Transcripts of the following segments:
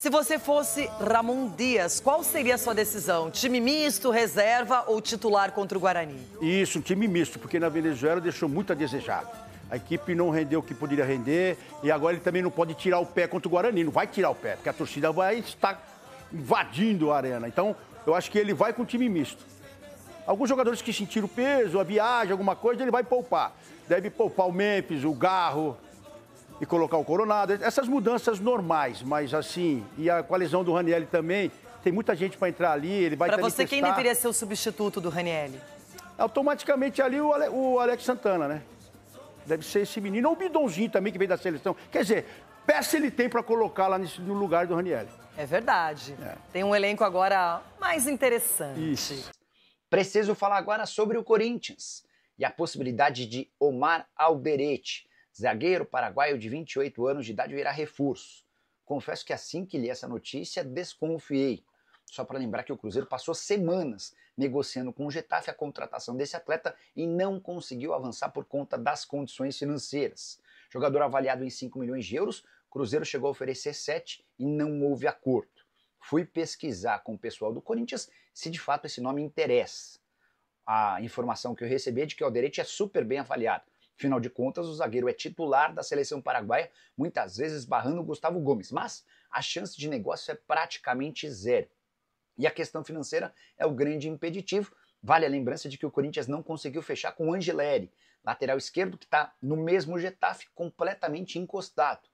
Se você fosse Ramon Dias, qual seria a sua decisão? Time misto, reserva ou titular contra o Guarani? Isso, um time misto, porque na Venezuela deixou muito a desejar. A equipe não rendeu o que poderia render e agora ele também não pode tirar o pé contra o Guarani. Não vai tirar o pé, porque a torcida vai estar invadindo a arena. Então, eu acho que ele vai com um time misto. Alguns jogadores que sentiram peso, a viagem, alguma coisa, ele vai poupar. Deve poupar o Memphis, o Garro e colocar o Coronado. Essas mudanças normais, mas assim, e com a lesão do Ranieri também, tem muita gente para entrar ali, ele vai Para também você, quem testar. deveria ser o substituto do Ranieri? Automaticamente ali o Alex Santana, né? Deve ser esse menino, ou o Bidonzinho também, que veio da seleção. Quer dizer, peça ele tem para colocar lá no lugar do Ranieri. É verdade. Tem um elenco agora mais interessante. Isso. Preciso falar agora sobre o Corinthians e a possibilidade de Omar Alderete, zagueiro paraguaio de 28 anos de idade, virar reforço. Confesso que assim que li essa notícia, desconfiei. Só para lembrar que o Cruzeiro passou semanas negociando com o Getafe a contratação desse atleta e não conseguiu avançar por conta das condições financeiras. Jogador avaliado em 5 milhões de euros, o Cruzeiro chegou a oferecer 7 e não houve acordo. Fui pesquisar com o pessoal do Corinthians se de fato esse nome interessa. A informação que eu recebi é de que o Alderete é super bem avaliado. Afinal de contas, o zagueiro é titular da seleção paraguaia, muitas vezes barrando o Gustavo Gomes, mas a chance de negócio é praticamente zero. E a questão financeira é o grande impeditivo. Vale a lembrança de que o Corinthians não conseguiu fechar com o Angileri, lateral esquerdo que está no mesmo Getafe, completamente encostado.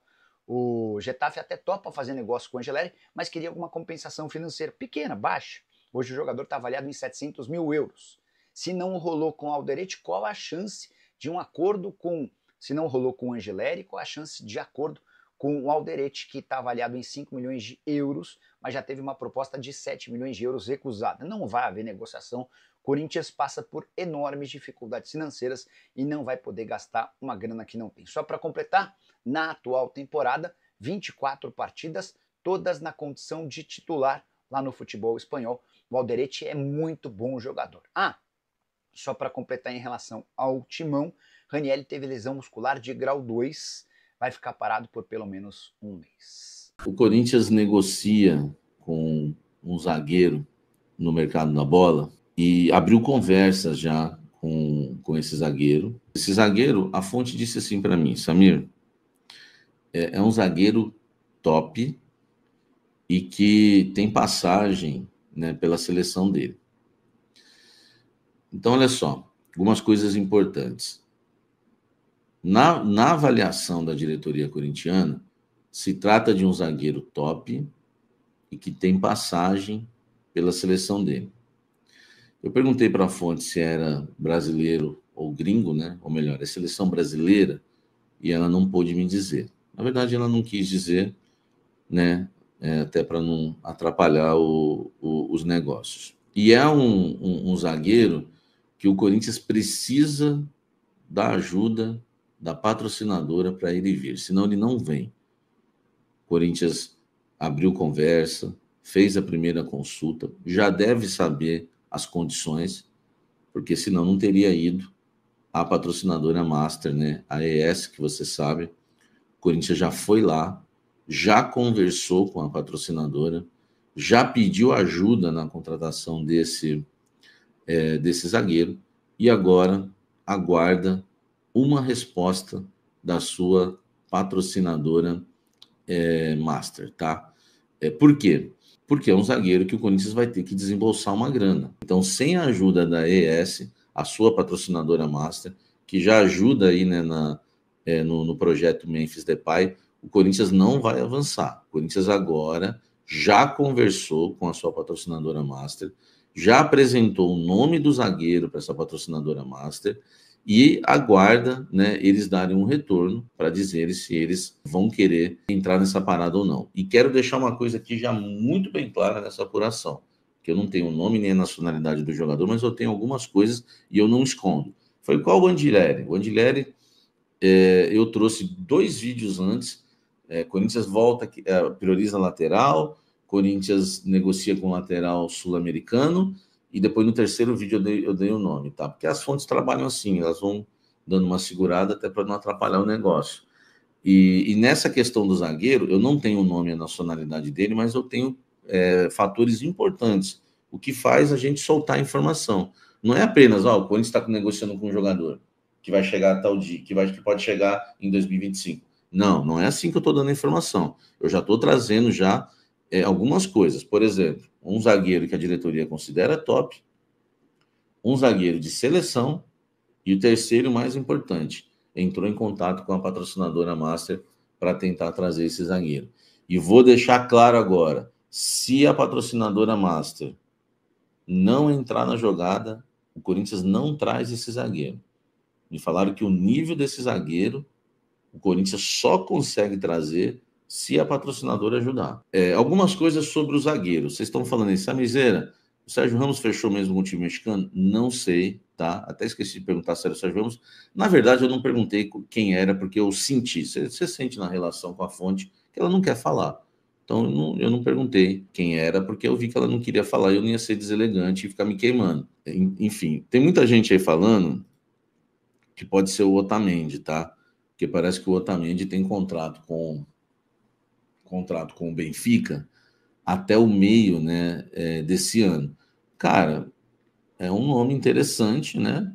O Getafe até topa fazer negócio com o Angileri, mas queria alguma compensação financeira pequena, baixa. Hoje o jogador está avaliado em 700 mil euros. Se não rolou com o Alderete, qual a chance de um acordo com... Se não rolou com o Angileri, qual a chance de acordo com o Alderete, que está avaliado em 5 milhões de euros, mas já teve uma proposta de 7 milhões de euros recusada. Não vai haver negociação. Corinthians passa por enormes dificuldades financeiras e não vai poder gastar uma grana que não tem. Só para completar, na atual temporada, 24 partidas, todas na condição de titular lá no futebol espanhol. O Alderete é muito bom jogador. Só para completar em relação ao Timão, Ranieri teve lesão muscular de grau 2, vai ficar parado por pelo menos um mês. O Corinthians negocia com um zagueiro no mercado da bola e abriu conversas já com esse zagueiro. Esse zagueiro, a fonte disse assim para mim: Samir, é um zagueiro top e que tem passagem, né, pela seleção dele. Então, olha só, algumas coisas importantes. Na avaliação da diretoria corintiana, se trata de um zagueiro top e que tem passagem pela seleção dele. Eu perguntei para a fonte se era brasileiro ou gringo, né? Ou melhor, é seleção brasileira, e ela não pôde me dizer. Na verdade, ela não quis dizer, né? Até para não atrapalhar os negócios. E é um zagueiro que o Corinthians precisa da ajuda da patrocinadora para ele vir, senão ele não vem. O Corinthians abriu conversa, fez a primeira consulta, já deve saber as condições, porque senão não teria ido a patrocinadora Master, né? A ES, que você sabe. O Corinthians já foi lá, já conversou com a patrocinadora, já pediu ajuda na contratação desse zagueiro e agora aguarda uma resposta da sua patrocinadora Master, tá? Por quê? Porque é um zagueiro que o Corinthians vai ter que desembolsar uma grana. Então, sem a ajuda da ES, a sua patrocinadora Master, que já ajuda aí, né, no projeto Memphis Depay, o Corinthians não vai avançar. O Corinthians agora já conversou com a sua patrocinadora Master, já apresentou o nome do zagueiro para essa patrocinadora Master e aguarda, né, eles darem um retorno para dizer se eles vão querer entrar nessa parada ou não. E quero deixar uma coisa aqui já muito bem clara nessa apuração, que eu não tenho o nome nem a nacionalidade do jogador, mas eu tenho algumas coisas e eu não escondo. Foi igual o Angileri. O Angileri, eu trouxe 2 vídeos antes. Corinthians volta, prioriza lateral, Corinthians negocia com o lateral sul-americano, e depois no terceiro vídeo eu dei o nome, tá? Porque as fontes trabalham assim, elas vão dando uma segurada até para não atrapalhar o negócio. E nessa questão do zagueiro, eu não tenho o nome e a nacionalidade dele, mas eu tenho fatores importantes, o que faz a gente soltar a informação. Não é apenas, o Corinthians está negociando com um jogador que vai chegar a tal dia, que pode chegar em 2025. Não é assim que eu estou dando a informação. Eu já estou trazendo algumas coisas. Por exemplo, um zagueiro que a diretoria considera top, um zagueiro de seleção, e o terceiro, mais importante, entrou em contato com a patrocinadora Master para tentar trazer esse zagueiro. E vou deixar claro agora, se a patrocinadora Master não entrar na jogada, o Corinthians não traz esse zagueiro. Me falaram que o nível desse zagueiro, o Corinthians só consegue trazer se a patrocinadora ajudar. Algumas coisas sobre o zagueiro. Vocês estão falando aí, Samizeira, o Sérgio Ramos fechou mesmo com o time mexicano? Não sei, tá? Até esqueci de perguntar se era o Sérgio Ramos. Na verdade, eu não perguntei quem era, porque eu senti. Você sente na relação com a fonte que ela não quer falar. Então, eu não perguntei quem era, porque eu vi que ela não queria falar e eu não ia ser deselegante e ficar me queimando. Enfim, tem muita gente aí falando que pode ser o Otamendi, tá? Porque parece que o Otamendi tem contrato com o Benfica até o meio, né, desse ano. Cara, é um nome interessante, né?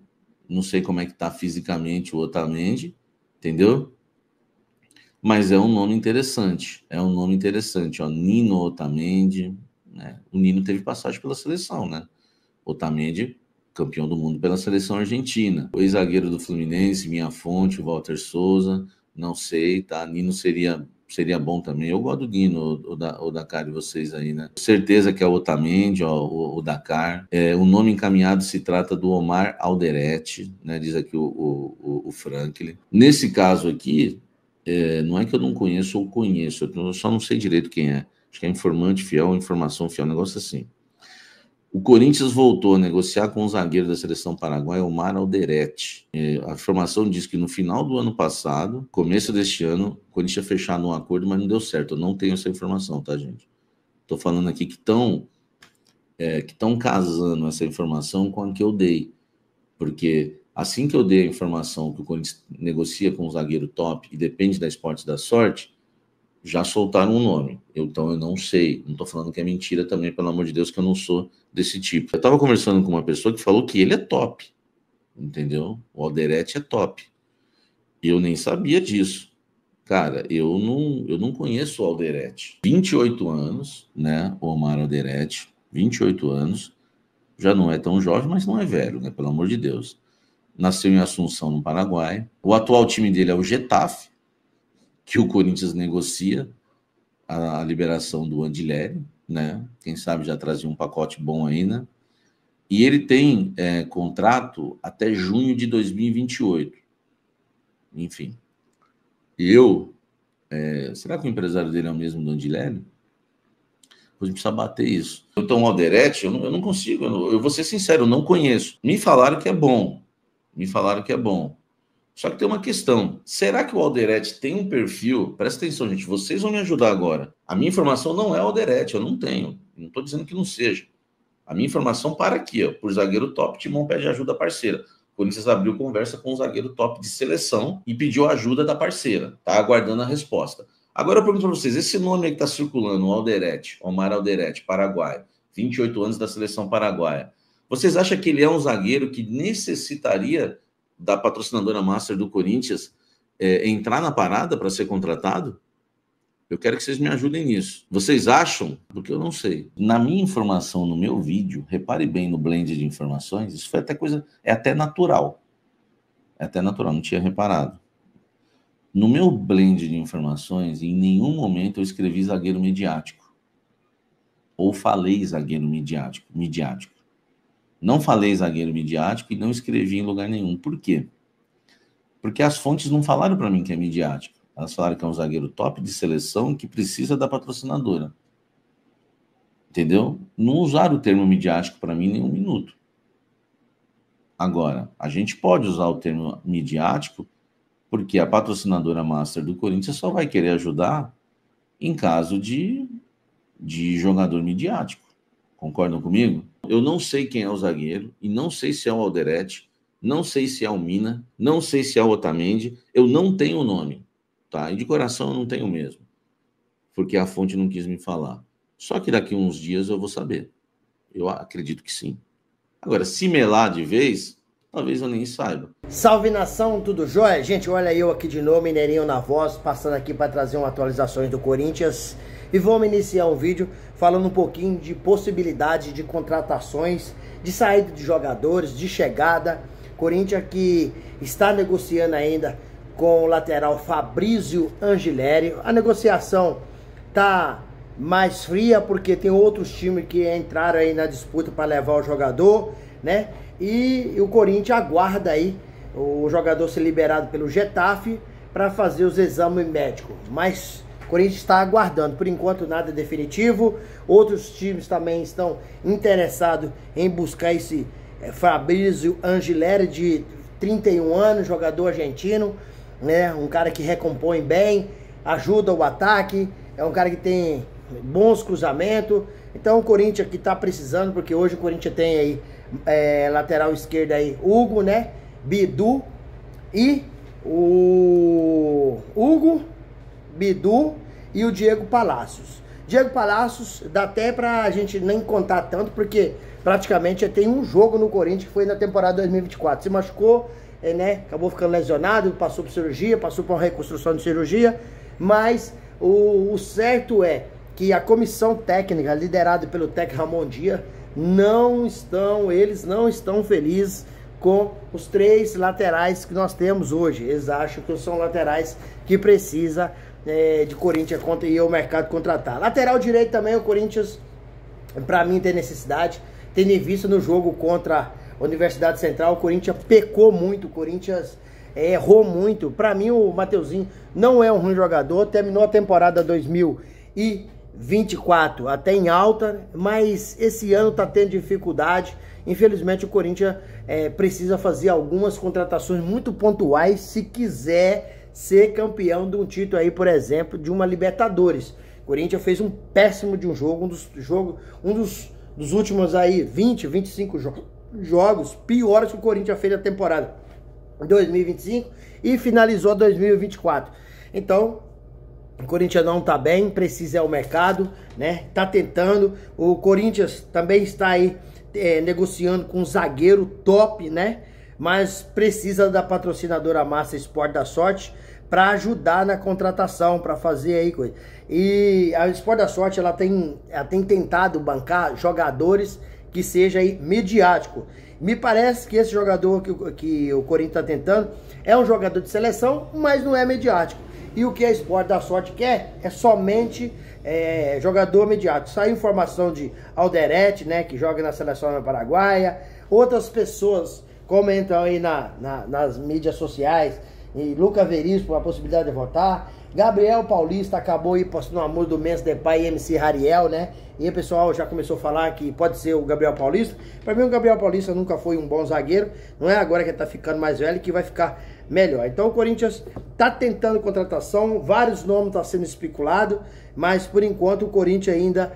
Não sei como é que tá fisicamente o Otamendi, entendeu? Mas é um nome interessante. Ó, Nino Otamendi, né? O Nino teve passagem pela seleção, né? Otamendi, campeão do mundo pela seleção argentina. O ex-zagueiro do Fluminense, minha fonte, Walter Souza, não sei, tá? Nino seria bom também. Eu gosto do Nino, o Dakar de vocês aí, né? Certeza que é o Otamendi, ó, o Dakar. O nome encaminhado se trata do Omar Alderete, né? Diz aqui o Franklin. Nesse caso aqui, não é que eu não conheço ou conheço, eu só não sei direito quem é. Acho que é informante fiel, informação fiel, um negócio assim. O Corinthians voltou a negociar com o zagueiro da seleção paraguaia, Omar Alderete. A informação diz que no final do ano passado, começo deste ano, o Corinthians tinha fechado um acordo, mas não deu certo. Eu não tenho essa informação, tá, gente? Estou falando aqui que estão casando essa informação com a que eu dei. Porque assim que eu dei a informação que o Corinthians negocia com um zagueiro top e depende da Esportes da Sorte, já soltaram um nome. Então eu não sei. Não estou falando que é mentira também, pelo amor de Deus, que eu não sou desse tipo. Eu estava conversando com uma pessoa que falou que ele é top. Entendeu? O Alderete é top. E eu nem sabia disso. Cara, eu não conheço o Alderete. 28 anos, né? O Omar Alderete, 28 anos. Já não é tão jovem, mas não é velho, né? Pelo amor de Deus. Nasceu em Assunção, no Paraguai. O atual time dele é o Getafe, que o Corinthians negocia a liberação do Andileri, né? Quem sabe já trazia um pacote bom aí, né? E ele tem contrato até junho de 2028. Enfim. Será que o empresário dele é o mesmo do Andileri? Depois precisa bater isso. Então, o Alderete, eu não consigo, eu vou ser sincero, eu não conheço. Me falaram que é bom. Só que tem uma questão. Será que o Alderete tem um perfil? Presta atenção, gente. Vocês vão me ajudar agora. A minha informação não é o Alderete. Eu não tenho. Não estou dizendo que não seja. A minha informação para aqui, ó. Por zagueiro top, Timão pede ajuda parceira. O Corinthians abriu conversa com o zagueiro top de seleção e pediu ajuda da parceira. Tá aguardando a resposta. Agora eu pergunto para vocês. Esse nome aí que está circulando, o Alderete, Omar Alderete, paraguaio. 28 anos da seleção paraguaia. Vocês acham que ele é um zagueiro que necessitaria da patrocinadora Master do Corinthians entrar na parada para ser contratado? Eu quero que vocês me ajudem nisso. Vocês acham? Porque eu não sei. Na minha informação, no meu vídeo, repare bem no blend de informações, isso foi até natural. Não tinha reparado. No meu blend de informações, em nenhum momento eu escrevi zagueiro midiático. Ou falei zagueiro midiático. Não falei zagueiro midiático e não escrevi em lugar nenhum. Por quê? Porque as fontes não falaram para mim que é midiático. Elas falaram que é um zagueiro top de seleção que precisa da patrocinadora. Entendeu? Não usaram o termo midiático para mim nem um minuto. Agora, a gente pode usar o termo midiático porque a patrocinadora Master do Corinthians só vai querer ajudar em caso de jogador midiático. Concordam comigo? Eu não sei quem é o zagueiro e não sei se é o Alderete, não sei se é o Mina, não sei se é o Otamendi, eu não tenho o nome. tá? E de coração eu não tenho mesmo, porque a fonte não quis me falar. Só que daqui uns dias eu vou saber. Eu acredito que sim. Agora, se melar de vez, talvez eu nem saiba. Salve nação, tudo jóia? Gente, olha eu aqui de novo, Mineirinho na voz, passando aqui para trazer uma atualizações do Corinthians. E vamos iniciar um vídeo falando um pouquinho de possibilidade de contratações, de saída de jogadores, de chegada. Corinthians que está negociando ainda com o lateral Fabrício Angileri. A negociação tá mais fria porque tem outros times que entraram aí na disputa para levar o jogador, né? E o Corinthians aguarda aí o jogador ser liberado pelo Getafe para fazer os exames médicos. Mas o Corinthians está aguardando, por enquanto nada definitivo. Outros times também estão interessados em buscar esse Fabrício Angileri, de 31 anos, jogador argentino, né? Um cara que recompõe bem, ajuda o ataque, é um cara que tem bons cruzamentos. Então o Corinthians que está precisando, porque hoje o Corinthians tem aí lateral esquerdo aí Hugo, né? Bidu e o Hugo, Bidu e o Diego Palacios. Diego Palacios dá até pra gente nem contar tanto, porque praticamente tem um jogo no Corinthians que foi na temporada 2024. Se machucou, né? Acabou ficando lesionado, passou por cirurgia, passou por uma reconstrução de cirurgia. Mas o certo é que a comissão técnica, liderada pelo técnico Ramon Dias, eles não estão felizes com os 3 laterais que nós temos hoje. Eles acham que são laterais que precisa de Corinthians ir ao mercado contratar. Lateral direito também, o Corinthians, para mim, tem necessidade. Tendo em vista no jogo contra a Universidade Central, o Corinthians pecou muito, o Corinthians errou muito. Para mim, o Mateuzinho não é um ruim jogador, terminou a temporada 2024 até em alta, mas esse ano tá tendo dificuldade. Infelizmente o Corinthians precisa fazer algumas contratações muito pontuais se quiser ser campeão de um título aí, por exemplo, de uma Libertadores. O Corinthians fez um péssimo de um jogo, um dos últimos aí 20, 25 jogos piores que o Corinthians fez na temporada 2025 e finalizou 2024. Então o Corinthians não tá bem, precisa ir ao mercado, né? Tá tentando. O Corinthians também está aí negociando com um zagueiro top, né? Mas precisa da patrocinadora Massa Esporte da Sorte para ajudar na contratação, para fazer aí coisa. E a Esporte da Sorte ela tem tentado bancar jogadores que seja aí midiático. Me parece que esse jogador que o Corinthians está tentando é um jogador de seleção, mas não é midiático. E o que a Esporte da Sorte quer é somente jogador midiático. Saiu informação de Alderete, né, que joga na seleção paraguaia. Outras pessoas comentam aí nas mídias sociais. E Lucas Veríssimo, a possibilidade de votar. Gabriel Paulista acabou aí postando uma música do Memphis Depay e MC Rariel, né? E o pessoal já começou a falar que pode ser o Gabriel Paulista. Para mim o Gabriel Paulista nunca foi um bom zagueiro. Não é agora que ele tá ficando mais velho que vai ficar melhor. Então o Corinthians tá tentando contratação. Vários nomes estão sendo especulados. Mas por enquanto o Corinthians ainda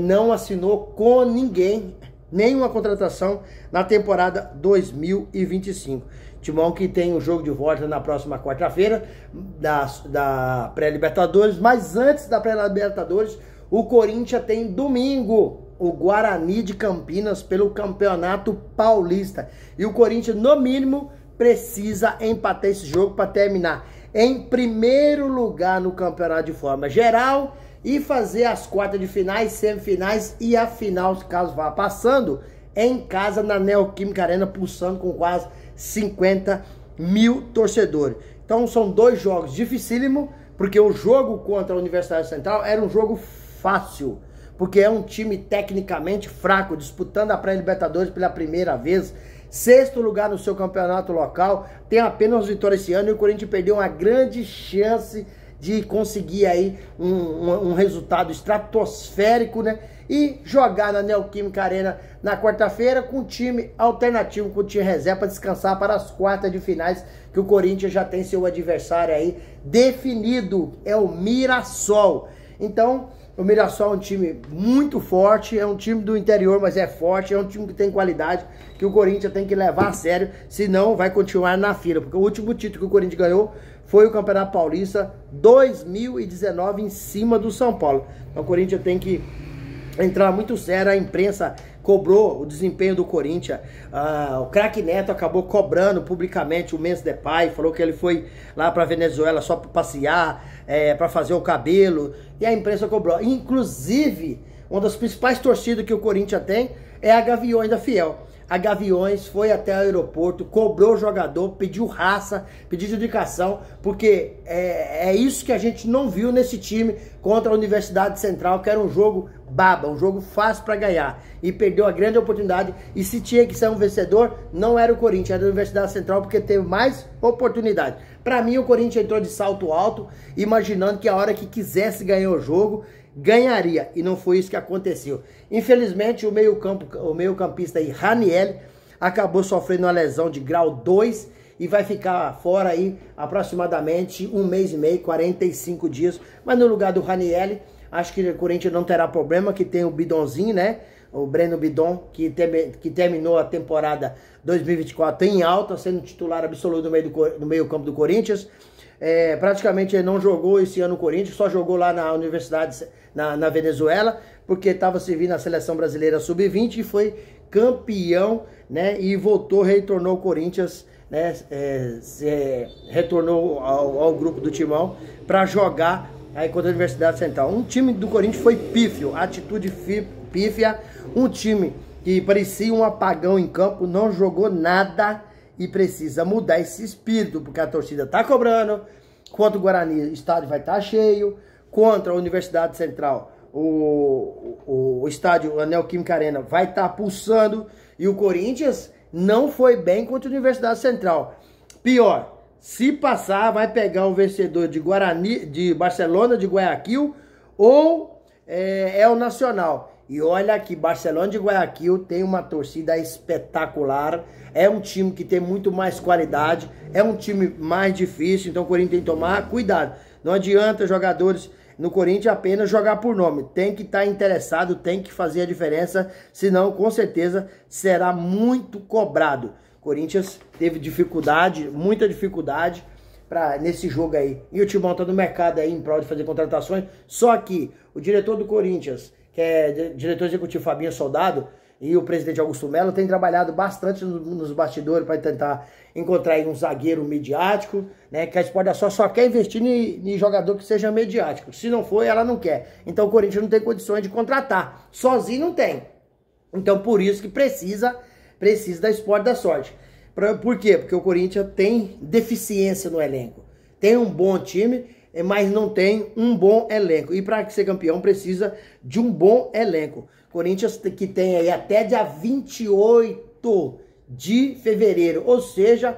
não assinou com ninguém nenhuma contratação na temporada 2025. Timão que tem o jogo de volta na próxima quarta-feira da pré-libertadores, mas antes da pré-libertadores o Corinthians tem domingo o Guarani de Campinas pelo Campeonato Paulista, e o Corinthians no mínimo precisa empatar esse jogo para terminar em primeiro lugar no campeonato de forma geral e fazer as quartas de finais, semifinais e a final, caso vá passando, em casa na Neoquímica Arena, pulsando com quase 50 mil torcedores. Então são 2 jogos dificílimos, porque o jogo contra a Universidade Central era um jogo fácil, porque é um time tecnicamente fraco, disputando a pré-libertadores pela primeira vez, 6º lugar no seu campeonato local, tem apenas vitórias esse ano, e o Corinthians perdeu uma grande chance de conseguir aí um resultado estratosférico, né? E jogar na Neoquímica Arena na quarta-feira com um time alternativo, com o time reserva, para descansar para as quartas de finais, que o Corinthians já tem seu adversário aí definido, é o Mirassol. Então, o Mirassol é um time muito forte, é um time do interior, mas é forte, é um time que tem qualidade, que o Corinthians tem que levar a sério, senão vai continuar na fila, porque o último título que o Corinthians ganhou foi o Campeonato Paulista 2019 em cima do São Paulo. Então o Corinthians tem que entrar muito sério, a imprensa cobrou o desempenho do Corinthians, o craque Neto acabou cobrando publicamente o Memphis Depay, falou que ele foi lá para Venezuela só para passear, para fazer o cabelo, e a imprensa cobrou. Inclusive, uma das principais torcidas que o Corinthians tem é a Gaviões da Fiel. A Gaviões foi até o aeroporto, cobrou o jogador, pediu raça, pediu dedicação, porque é isso que a gente não viu nesse time contra a Universidade Central, que era um jogo baba, um jogo fácil para ganhar. E perdeu a grande oportunidade, e se tinha que ser um vencedor, não era o Corinthians, era a Universidade Central, porque teve mais oportunidade. Para mim, o Corinthians entrou de salto alto, imaginando que a hora que quisesse ganhar o jogo, ganharia, e não foi isso que aconteceu. Infelizmente, o meio-campista aí, Raniel, acabou sofrendo uma lesão de grau 2 e vai ficar fora aí aproximadamente 1 mês e meio, 45 dias. Mas no lugar do Raniel, acho que o Corinthians não terá problema, que tem o Bidonzinho, né? O Breno Bidon, que terminou a temporada 2024 em alta, sendo titular absoluto no meio-campo do Corinthians. Praticamente ele não jogou esse ano no Corinthians, só jogou lá na Universidade, na Venezuela, porque estava servindo a Seleção Brasileira Sub-20 e foi campeão, né? E retornou ao Corinthians, né? Retornou ao grupo do Timão para jogar aí contra a Universidade Central. Um time do Corinthians foi pífio, atitude pífia, um time que parecia um apagão em campo, não jogou nada. E precisa mudar esse espírito, porque a torcida está cobrando. Contra o Guarani, o estádio vai estar cheio. Contra a Universidade Central, o estádio Anel Química Arena vai estar pulsando. E o Corinthians não foi bem contra a Universidade Central. Pior, se passar, vai pegar o vencedor de Guarani, de Barcelona, de Guayaquil, ou o Nacional. E olha que Barcelona de Guayaquil tem uma torcida espetacular. É um time que tem muito mais qualidade. É um time mais difícil. Então o Corinthians tem que tomar cuidado. Não adianta jogadores no Corinthians apenas jogar por nome. Tem que estar interessado, tem que fazer a diferença. Senão, com certeza, será muito cobrado. O Corinthians teve dificuldade, muita dificuldade nesse jogo aí. E o Timão está no mercado aí em prol de fazer contratações. Só que o diretor do Corinthians, que é diretor executivo Fabinho Soldado, e o presidente Augusto Melo tem trabalhado bastante nos bastidores para tentar encontrar aí um zagueiro midiático, né? Que a Sport da só quer investir em jogador que seja midiático. Se não for, ela não quer. Então o Corinthians não tem condições de contratar. Sozinho não tem. Então por isso que precisa da Sport da Sorte. Por quê? Porque o Corinthians tem deficiência no elenco. Tem um bom time, mas não tem um bom elenco. E para ser campeão precisa de um bom elenco. Corinthians que tem aí até dia 28 de fevereiro, ou seja,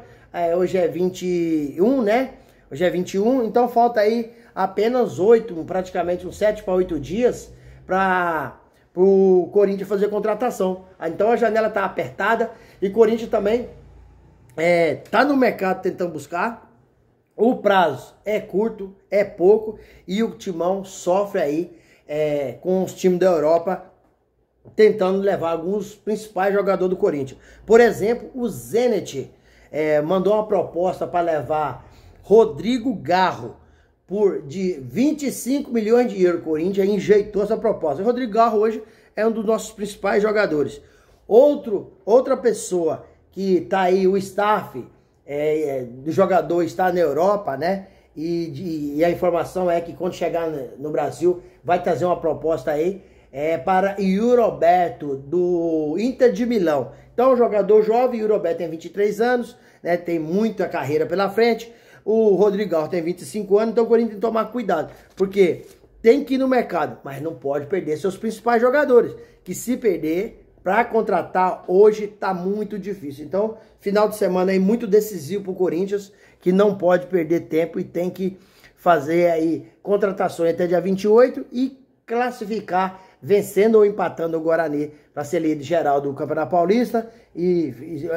hoje é 21, né? Hoje é 21, então falta aí apenas 8, praticamente uns 7 para 8 dias para o Corinthians fazer contratação. Então a janela tá apertada e o Corinthians também tá no mercado tentando buscar. O prazo é curto, é pouco, e o Timão sofre aí com os times da Europa tentando levar alguns principais jogadores do Corinthians. Por exemplo, o Zenit mandou uma proposta para levar Rodrigo Garro de 25 milhões de euros. O Corinthians enjeitou essa proposta. O Rodrigo Garro hoje é um dos nossos principais jogadores. Outra pessoa que está aí, o staff do jogador está na Europa, né? E a informação é que quando chegar no Brasil vai trazer uma proposta aí para o Roberto do Inter de Milão. Então, jogador jovem, o Roberto tem 23 anos, né? Tem muita carreira pela frente. O Rodrigo tem 25 anos, então o Corinthians tem que tomar cuidado, porque tem que ir no mercado, mas não pode perder seus principais jogadores, que se perder, para contratar hoje tá muito difícil. Então, final de semana aí muito decisivo pro Corinthians, que não pode perder tempo e tem que fazer aí contratações até dia 28 e classificar vencendo ou empatando o Guarani para ser líder geral do Campeonato Paulista e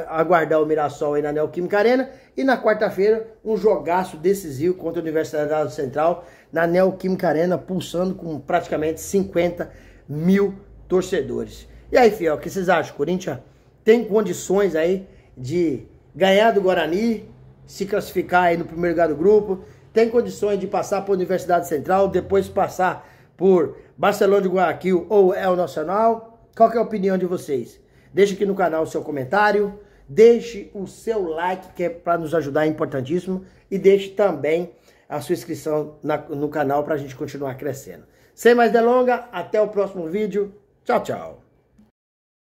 aguardar o Mirassol aí na Neoquímica Arena. E na quarta-feira, um jogaço decisivo contra a Universidade Central na Neoquímica Arena, pulsando com praticamente 50 mil torcedores. E aí, fiel, o que vocês acham? O Corinthians tem condições aí de ganhar do Guarani se classificar aí no primeiro lugar do grupo, tem condições de passar por Universidade Central, depois passar por Barcelona de Guayaquil ou El Nacional? Qual que é a opinião de vocês? Deixe aqui no canal o seu comentário, deixe o seu like, que é para nos ajudar, é importantíssimo, e deixe também a sua inscrição no canal para a gente continuar crescendo. Sem mais delongas, até o próximo vídeo. Tchau, tchau.